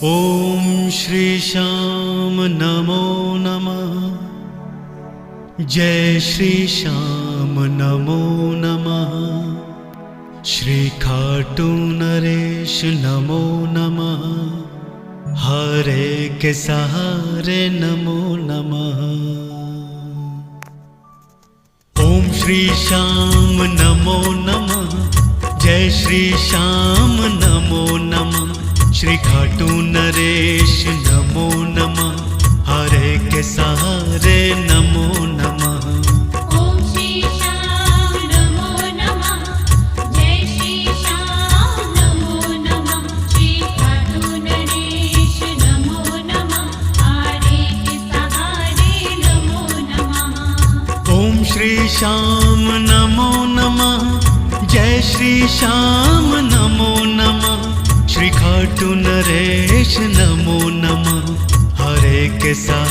ओम श्री श्याम नमो नमः। जय श्री श्याम नमो नमः। श्री खाटू नरेश नमो नमः। हरे के सहारे नमो नमः। ओम श्री श्याम नमो नमः। जय श्री श्याम नमो नमः। श्री खाटू नरेश नमो नमः। हरे के सहारे नमो नमः। ओम श्री श्याम नमो नमः। जय श्री श्याम नमो नमः। श्री खाटू नरेश नमो नमः। हरे के सहारे नमो नमः। ओम श्री श्याम नमो नमः। जय श्री श्याम नमो नमः। श्री खाटू नरेश नमो नमः। हरे के सहारे